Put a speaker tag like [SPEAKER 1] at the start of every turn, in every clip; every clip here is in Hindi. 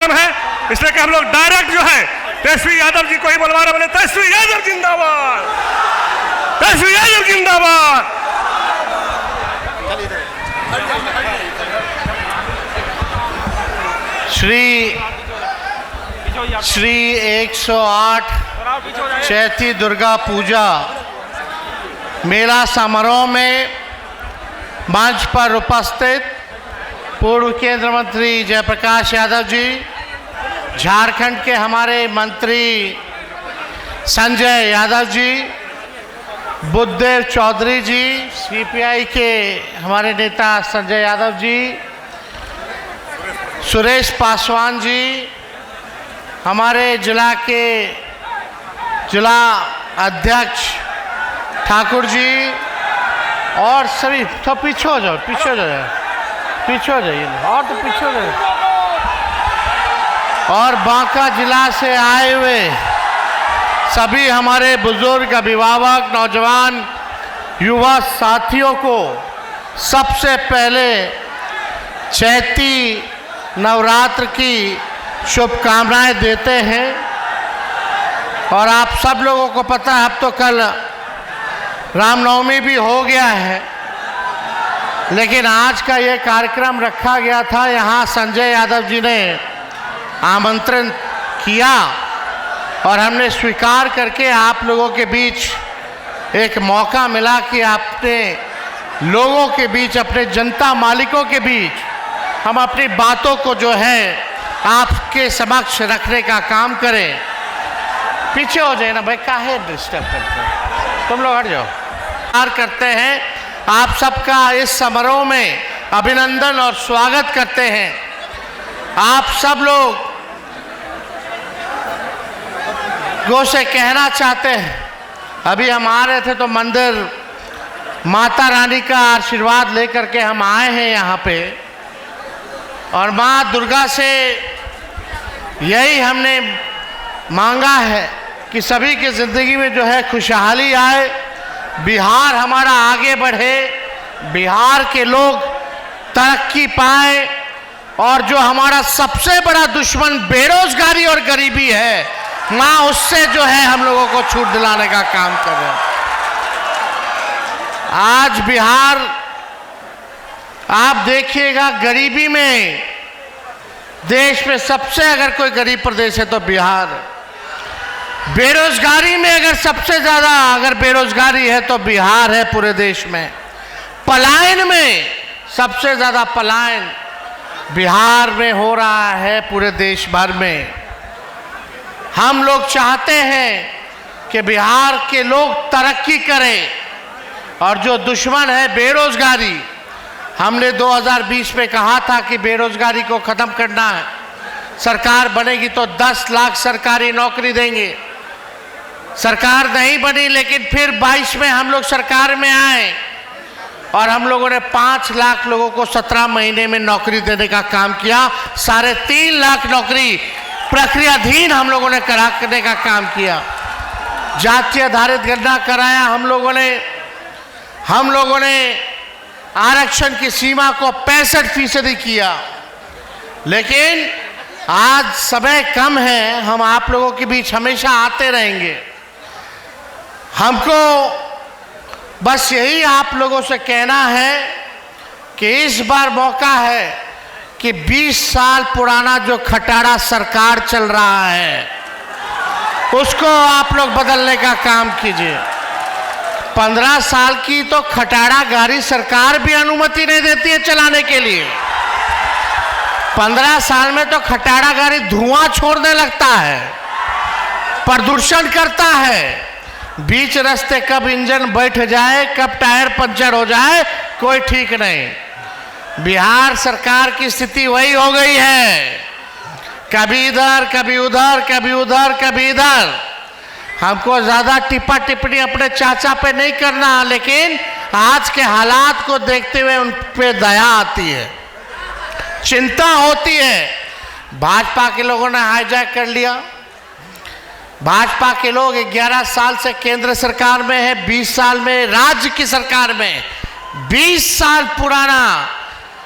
[SPEAKER 1] है, इसलिए कि हम लोग डायरेक्ट जो है तेजस्वी यादव जी को ही बुलवा रहे, बोले तेजस्वी यादव जिंदाबाद, तेजस्वी यादव जिंदाबाद।
[SPEAKER 2] श्री 108 चैती दुर्गा पूजा मेला समारोह में मंच पर उपस्थित पूर्व केंद्रीय मंत्री जयप्रकाश यादव जी, झारखंड के हमारे मंत्री संजय यादव जी, बुद्धदेव चौधरी जी, सीपीआई के हमारे नेता संजय यादव जी, सुरेश पासवान जी, हमारे जिला के जिला अध्यक्ष ठाकुर जी और सभी सब पीछे हो जाओ, पीछे हो जाओ, पीछे हो जाइए और तो पीछे हो जाइए। और बांका जिला से आए हुए सभी हमारे बुजुर्ग, अभिभावक, नौजवान, युवा साथियों को सबसे पहले चैती नवरात्र की शुभकामनाएं देते हैं। और आप सब लोगों को पता है, अब तो कल रामनवमी भी हो गया है, लेकिन आज का ये कार्यक्रम रखा गया था। यहाँ संजय यादव जी ने आमंत्रण किया और हमने स्वीकार करके आप लोगों के बीच एक मौका मिला कि अपने लोगों के बीच, अपने जनता मालिकों के बीच हम अपनी बातों को जो है आपके समक्ष रखने का काम करें। पीछे हो जाए ना भाई, काहे डिस्टर्ब करते हैं, तुम लोग हट जाओ। करते हैं आप सबका इस समारोह में अभिनंदन और स्वागत करते हैं। आप सब लोग को से कहना चाहते हैं, अभी हम आ रहे थे तो मंदिर माता रानी का आशीर्वाद लेकर के हम आए हैं यहाँ पे, और माँ दुर्गा से यही हमने मांगा है कि सभी की ज़िंदगी में जो है खुशहाली आए, बिहार हमारा आगे बढ़े, बिहार के लोग तरक्की पाए, और जो हमारा सबसे बड़ा दुश्मन बेरोजगारी और गरीबी है, माँ उससे जो है हम लोगों को छूट दिलाने का काम कर रहे हैं। आज बिहार आप देखिएगा, गरीबी में देश में सबसे अगर कोई गरीब प्रदेश है तो बिहार। बेरोजगारी में अगर सबसे ज़्यादा अगर बेरोजगारी है तो बिहार है पूरे देश में। पलायन में सबसे ज़्यादा पलायन बिहार में हो रहा है पूरे देश भर में। हम लोग चाहते हैं कि बिहार के लोग तरक्की करें, और जो दुश्मन है बेरोजगारी, हमने 2020 में कहा था कि बेरोजगारी को ख़त्म करना है, सरकार बनेगी तो 10 लाख सरकारी नौकरी देंगे। सरकार नहीं बनी, लेकिन फिर 22 में हम लोग सरकार में आए और हम लोगों ने 5 लाख लोगों को 17 महीने में नौकरी देने का काम किया। 3.5 लाख नौकरी प्रक्रियाधीन हम लोगों ने करने का काम किया। जाति आधारित गणना कराया हम लोगों ने आरक्षण की सीमा को 65% किया। लेकिन आज समय कम है, हम आप लोगों के बीच हमेशा आते रहेंगे। हमको बस यही आप लोगों से कहना है कि इस बार मौका है कि 20 साल पुराना जो खटारा सरकार चल रहा है उसको आप लोग बदलने का काम कीजिए। 15 साल की तो खटारा गाड़ी सरकार भी अनुमति नहीं देती है चलाने के लिए। 15 साल में तो खटारा गाड़ी धुआं छोड़ने लगता है, प्रदूषण करता है। बीच रास्ते कब इंजन बैठ जाए, कब टायर पंचर हो जाए, कोई ठीक नहीं। बिहार सरकार की स्थिति वही हो गई है, कभी इधर कभी उधर, कभी उधर कभी इधर। हमको ज़्यादा टिप्पा टिप्पणी अपने चाचा पे नहीं करना, लेकिन आज के हालात को देखते हुए उन पे दया आती है, चिंता होती है। भाजपा के लोगों ने हाईजैक कर लिया। भाजपा के लोग 11 साल से केंद्र सरकार में है, 20 साल में राज्य की सरकार में। 20 साल पुराना,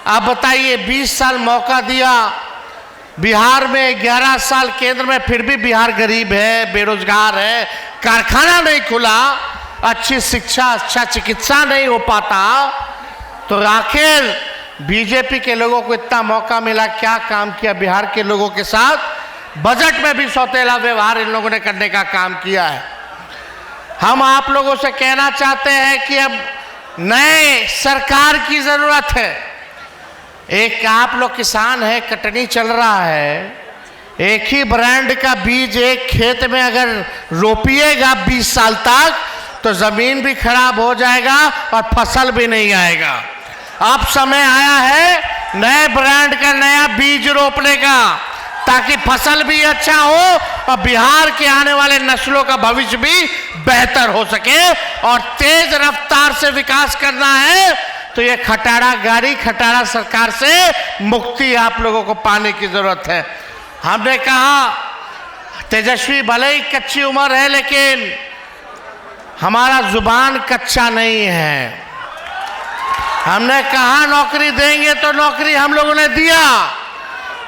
[SPEAKER 2] अब बताइए 20 साल मौका दिया बिहार में 11 साल केंद्र में, फिर भी बिहार गरीब है, बेरोजगार है, कारखाना नहीं खुला, अच्छी शिक्षा, अच्छा चिकित्सा नहीं हो पाता, तो आखिर बीजेपी के लोगों को इतना मौका मिला, क्या काम किया बिहार के लोगों के साथ? बजट में भी सौतेला व्यवहार इन लोगों ने करने का काम किया है। हम आप लोगों से कहना चाहते हैं कि अब नए सरकार की जरूरत है। एक आप लोग किसान है, कटनी चल रहा है, एक ही ब्रांड का बीज एक खेत में अगर रोपिएगा 20 साल तक तो जमीन भी खराब हो जाएगा और फसल भी नहीं आएगा। अब समय आया है नए ब्रांड का नया बीज रोपने का, ताकि फसल भी अच्छा हो और बिहार के आने वाले नस्लों का भविष्य भी बेहतर हो सके। और तेज रफ्तार से विकास करना है तो ये खटारा गाड़ी, खटारा सरकार से मुक्ति आप लोगों को पाने की जरूरत है। हमने कहा तेजस्वी भले ही कच्ची उम्र है, लेकिन हमारा जुबान कच्चा नहीं है। हमने कहा नौकरी देंगे तो नौकरी हम लोगों ने दिया।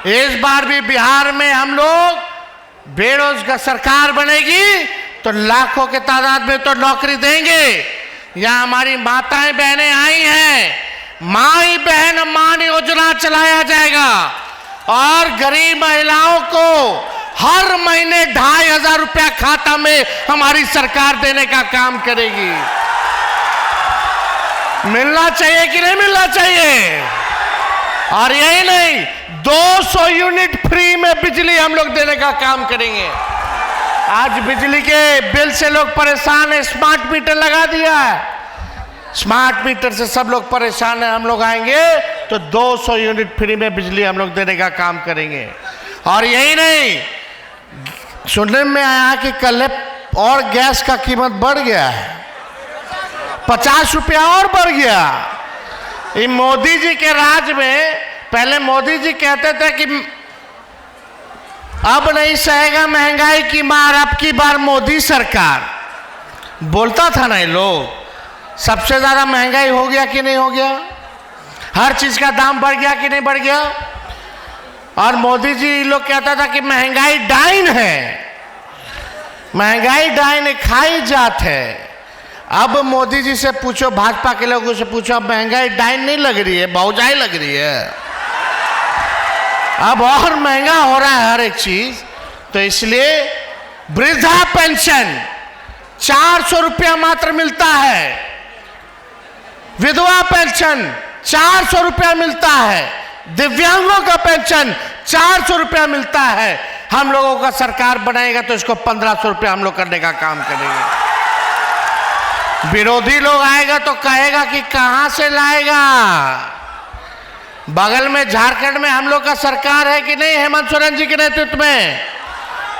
[SPEAKER 2] इस बार भी बिहार में हम लोग बेरोजगार सरकार बनेगी तो लाखों के तादाद में तो नौकरी देंगे। यहाँ हमारी माताएं बहनें आई हैं, माई बहन मान योजना चलाया जाएगा और गरीब महिलाओं को हर महीने 2500 रुपया खाता में हमारी सरकार देने का काम करेगी। मिलना चाहिए कि नहीं मिलना चाहिए? और यही नहीं, 200 यूनिट फ्री में बिजली हम लोग देने का काम करेंगे। आज बिजली के बिल से लोग परेशान है, स्मार्ट मीटर लगा दिया है, स्मार्ट मीटर से सब लोग परेशान है। हम लोग आएंगे तो 200 यूनिट फ्री में बिजली हम लोग देने का काम करेंगे। और यही नहीं, सुनने में आया कि कल और गैस का कीमत बढ़ गया है, 50 रुपया और बढ़ गया। ये मोदी जी के राज में, पहले मोदी जी कहते थे कि अब नहीं सहेगा महंगाई की मार, अब की बार मोदी सरकार, बोलता था ना ये लोग। सबसे ज्यादा महंगाई हो गया कि नहीं हो गया? हर चीज का दाम बढ़ गया कि नहीं बढ़ गया? और मोदी जी लोग कहता था कि महंगाई डाइन है, महंगाई डाइन खाई जात है। अब मोदी जी से पूछो, भाजपा के लोगों से पूछो, अब महंगाई डाइन नहीं लग रही है, भौजाई लग रही है। अब और महंगा हो रहा है हर एक चीज। तो इसलिए वृद्धा पेंशन 400 रुपया मात्र मिलता है, विधवा पेंशन 400 रुपया मिलता है, दिव्यांगों का पेंशन 400 रुपया मिलता है। हम लोगों का सरकार बनाएगा तो इसको 1500 रुपया हम लोग करने का काम करेंगे। विरोधी लोग आएगा तो कहेगा कि कहां से लाएगा? बगल में झारखंड में हम लोग का सरकार है कि नहीं, हेमंत सोरेन जी के नेतृत्व में,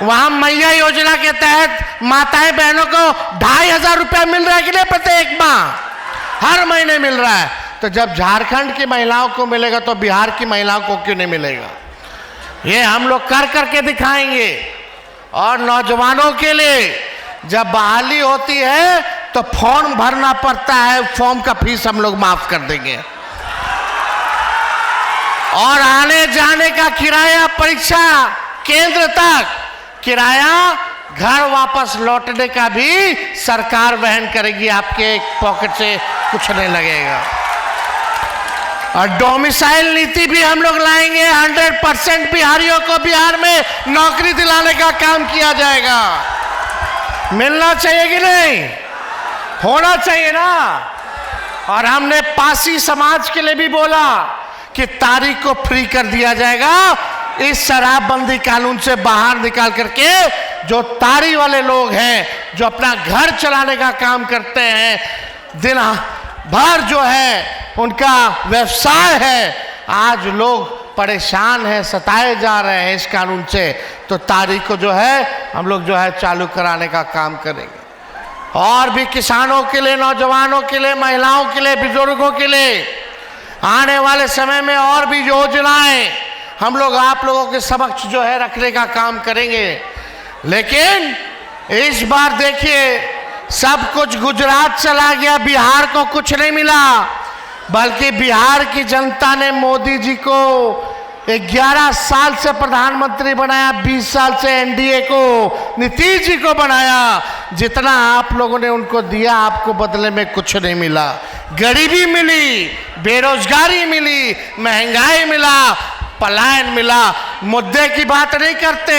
[SPEAKER 2] वहां मैया योजना के तहत माताएं बहनों को 2500 रुपया मिल रहा है कि नहीं? प्रत्येक माह हर महीने मिल रहा है। तो जब झारखंड की महिलाओं को मिलेगा तो बिहार की महिलाओं को क्यों नहीं मिलेगा? ये हम लोग कर करके दिखाएंगे। और नौजवानों के लिए जब बहाली होती है तो फॉर्म भरना पड़ता है, फॉर्म का फीस हम लोग माफ कर देंगे। और आने जाने का किराया, परीक्षा केंद्र तक किराया, घर वापस लौटने का भी सरकार वहन करेगी, आपके पॉकेट से कुछ नहीं लगेगा। और डोमिसाइल नीति भी हम लोग लाएंगे, 100% बिहारियों को बिहार में नौकरी दिलाने का काम किया जाएगा। मिलना चाहिए कि नहीं? होना चाहिए ना। और हमने पासी समाज के लिए भी बोला कि तारीख को फ्री कर दिया जाएगा, इस शराबबंदी कानून से बाहर निकाल करके जो तारी वाले लोग हैं, जो अपना घर चलाने का काम करते हैं, दिन भर जो है उनका व्यवसाय है, आज लोग परेशान हैं, सताए जा रहे हैं इस कानून से। तो तारीख को जो है हम लोग जो है चालू कराने का काम करेंगे। और भी किसानों के लिए, नौजवानों के लिए, महिलाओं के लिए, बुजुर्गों के लिए आने वाले समय में और भी योजनाएं हम लोग आप लोगों के समक्ष जो है रखने का काम करेंगे। लेकिन इस बार देखिए, सब कुछ गुजरात चला गया, बिहार को कुछ नहीं मिला। बल्कि बिहार की जनता ने मोदी जी को 11 साल से प्रधानमंत्री बनाया, 20 साल से एनडीए को, नीतीश जी को बनाया। जितना आप लोगों ने उनको दिया, आपको बदले में कुछ नहीं मिला। गरीबी मिली, बेरोजगारी मिली, महंगाई मिला, पलायन मिला। मुद्दे की बात नहीं करते,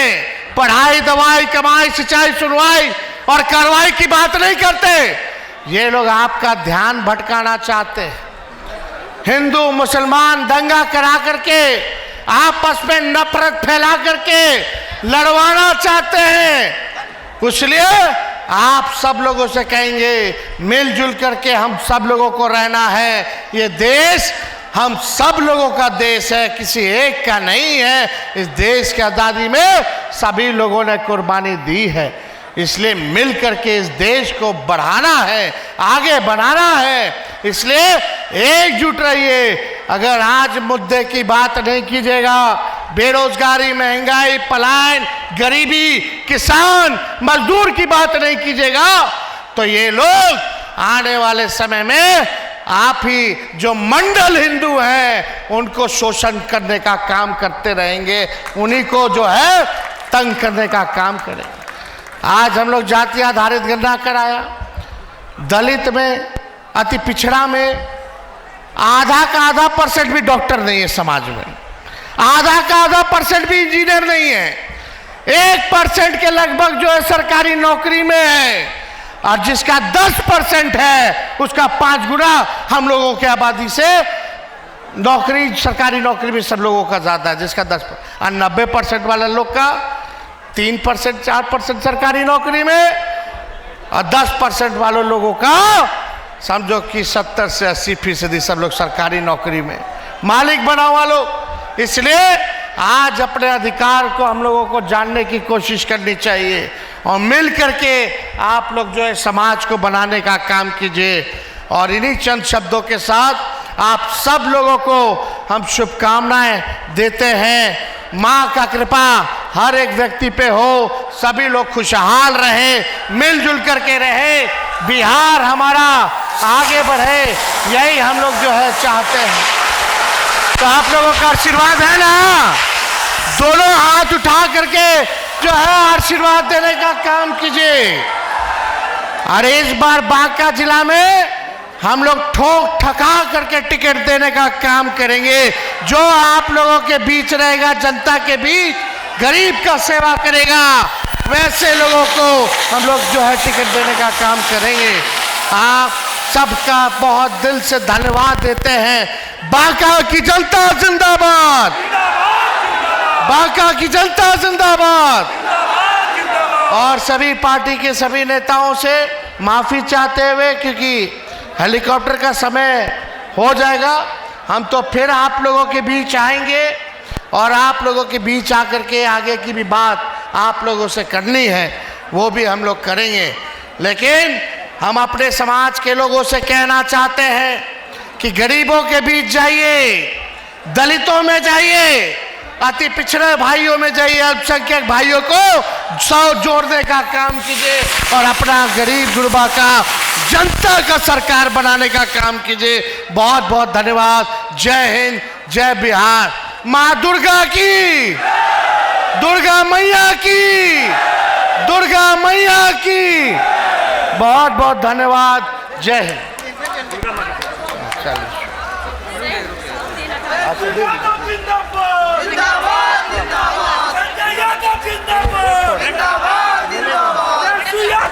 [SPEAKER 2] पढ़ाई, दवाई, कमाई, सिंचाई, सुनवाई और कार्रवाई की बात नहीं करते। ये लोग आपका ध्यान भटकाना चाहते हैं। हिंदू मुसलमान दंगा करा करके, आपस में नफरत फैला करके लड़वाना चाहते हैं। इसलिए आप सब लोगों से कहेंगे, मिलजुल करके हम सब लोगों को रहना है। ये देश हम सब लोगों का देश है, किसी एक का नहीं है। इस देश की आज़ादी में सभी लोगों ने कुर्बानी दी है। इसलिए मिल करके इस देश को बढ़ाना है, आगे बढ़ाना है। इसलिए एकजुट रहिए। अगर आज मुद्दे की बात नहीं कीजिएगा, बेरोजगारी, महंगाई, पलायन, गरीबी, किसान, मजदूर की बात नहीं कीजिएगा, तो ये लोग आने वाले समय में आप ही जो मंडल हिंदू हैं उनको शोषण करने का काम करते रहेंगे, उन्हीं को जो है तंग करने का काम करेंगे। आज हम लोग जाति आधारित गणना कराया। दलित में, अति पिछड़ा में आधा का आधा % भी डॉक्टर नहीं है समाज में, आधा का आधा % भी इंजीनियर नहीं है, 1% के लगभग जो है सरकारी नौकरी में है, और जिसका 10% है उसका 5 गुना हम लोगों की आबादी से नौकरी, सरकारी नौकरी में सब लोगों का ज़्यादा है, जिसका 10%। और 90% वाले लोग का 3%, 4% सरकारी नौकरी में, और 10% वालों लोगों का समझो कि 70 से 80% सब लोग सरकारी नौकरी में मालिक बना हुआ लोग। इसलिए आज अपने अधिकार को हम लोगों को जानने की कोशिश करनी चाहिए, और मिल करके आप लोग जो है समाज को बनाने का काम कीजिए। और इन्हीं चंद शब्दों के साथ आप सब लोगों को हम शुभकामनाएं देते हैं। माँ का कृपा हर एक व्यक्ति पे हो, सभी लोग खुशहाल रहे, मिलजुल करके रहे, बिहार हमारा आगे बढ़े, यही हम लोग जो है चाहते हैं। तो आप लोगों का आशीर्वाद है ना? दोनों हाथ उठा करके जो है आशीर्वाद देने का काम कीजिए। अरे इस बार बांका जिला में हम लोग ठोक ठका करके टिकट देने का काम करेंगे। जो आप लोगों के बीच रहेगा, जनता के बीच, गरीब का सेवा करेगा, वैसे लोगों को हम लोग जो है टिकट देने का काम करेंगे। आप सबका बहुत दिल से धन्यवाद देते हैं। बांका की जनता जिंदाबाद, बांका की जनता जिंदाबाद। और सभी पार्टी के सभी नेताओं से माफ़ी चाहते हुए, क्योंकि हेलीकॉप्टर का समय हो जाएगा, हम तो फिर आप लोगों के बीच आएंगे, और आप लोगों के बीच आकर के आगे की भी बात आप लोगों से करनी है, वो भी हम लोग करेंगे। लेकिन हम अपने समाज के लोगों से कहना चाहते हैं कि गरीबों के बीच जाइए, दलितों में जाइए, अति पिछड़े भाइयों में जाइए, अल्पसंख्यक भाइयों को जोड़ने का काम कीजिए, और अपना गरीब गुरबा का, जनता का सरकार बनाने का काम कीजिए। बहुत बहुत धन्यवाद। जय हिंद, जय बिहार। माँ दुर्गा की, दुर्गा मैया की, दुर्गा मैया की। बहुत बहुत धन्यवाद। जय हिंद।
[SPEAKER 3] जिंदाबाद जिंदाबाद।